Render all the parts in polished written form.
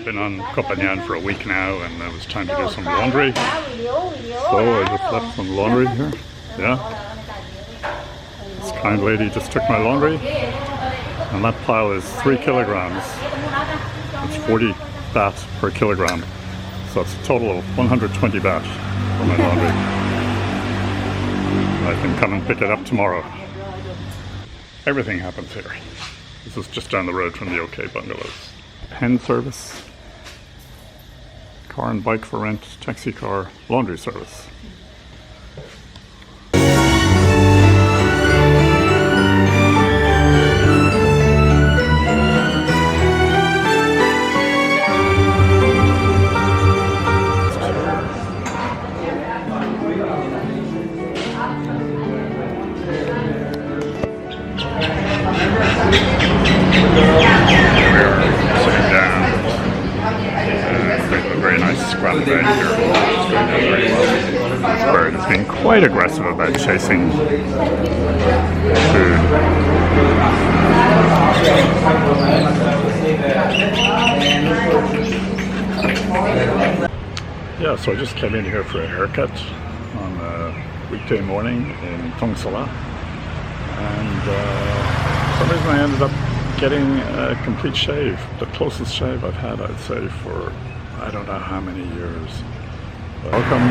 been on Koh Phangan for a week now, and it was time to do some laundry. So I just left some laundry here. Yeah. This kind lady just took my laundry, and that pile is 3 kilograms. It's 40 baht per kilogram. So it's a total of 120 baht for my laundry. I can come and pick it up tomorrow. Everything happens here. This is just down the road from the OK Bungalows. Pen service, car and bike for rent, taxi car, laundry service. Scrum bag here, which is going down very well. This bird has been quite aggressive about chasing food. Yeah, so I just came in here for a haircut on a weekday morning in Thongsala, and for some reason I ended up getting a complete shave, the closest shave I've had, I'd say, for I don't know how many years. But welcome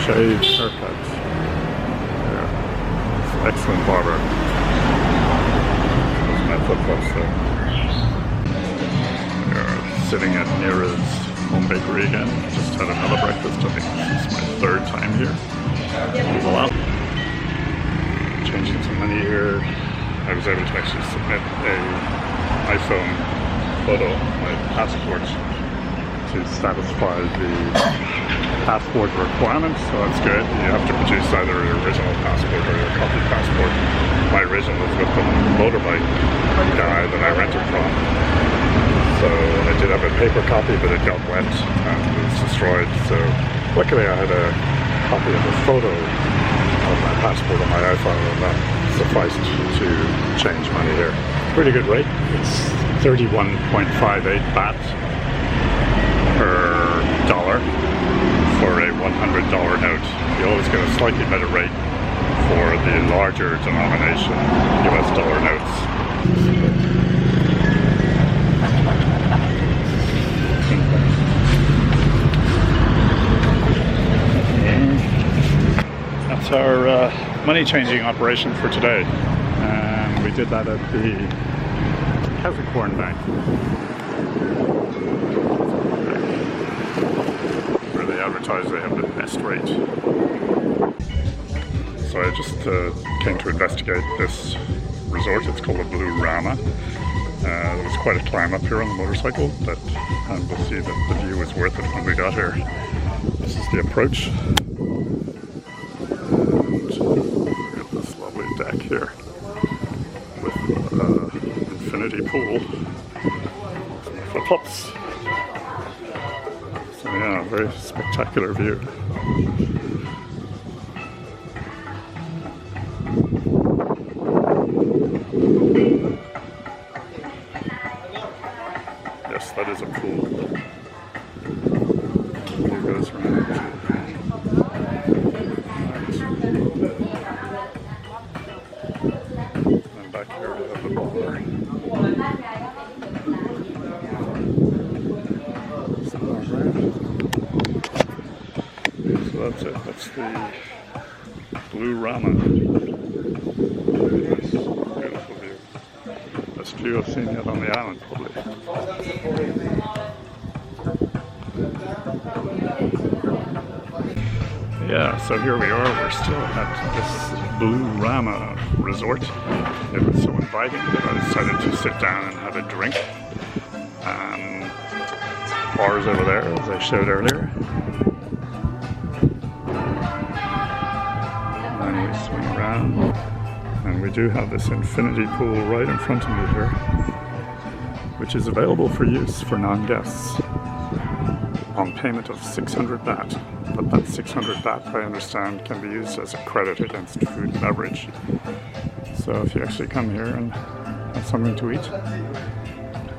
shave haircut. Yeah. Excellent barber. Those are my flip-flops there. We are sitting at Nira's home bakery again. Just had another breakfast. I think this is my 3rd time here. There's a lot. Changing some money here. I was able to actually submit an iPhone photo, my passport, to satisfy the passport requirements, so that's good. You have to produce either your original passport or your copy passport. My original was with the motorbike guy that I rented from. So I did have a paper copy, but it got wet and was destroyed. So luckily I had a copy of a photo of my passport on my iPhone, and that sufficed to change money here. Pretty good rate. It's 31.58 baht per dollar for a $100 note. You always get a slightly better rate for the larger denomination US dollar notes. That's our money changing operation for today, and we did that at the Kasikorn Bank. Advertise they have the best rate. So I just came to investigate this resort. It's called the Bluerama. There was quite a climb up here on the motorcycle, but we'll see that the view was worth it when we got here. This is the approach. And got this lovely deck here with infinity pool. Flip-flops. Yeah, very spectacular view. Yes, that is a pool. Here goes around. And back here we have the bar. So that's it. That's the Bluerama. Beautiful view. Best view I've seen yet on the island, probably. Yeah, so here we are. We're still at this Bluerama Resort. It was so inviting that I decided to sit down and have a drink. Bars over there, as I showed earlier. And we swing around. And we do have this infinity pool right in front of me here, which is available for use for non-guests on payment of 600 baht. But that 600 baht, I understand, can be used as a credit against food and beverage. So if you actually come here and have something to eat,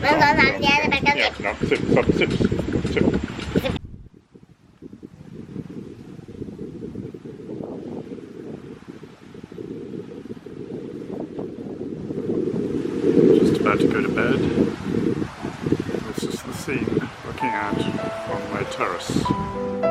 หนึ่งสองสามสี่ห้าสิบแปดเก้าสิบ นับ10 Just about to go to bed. This is the scene looking out from my terrace.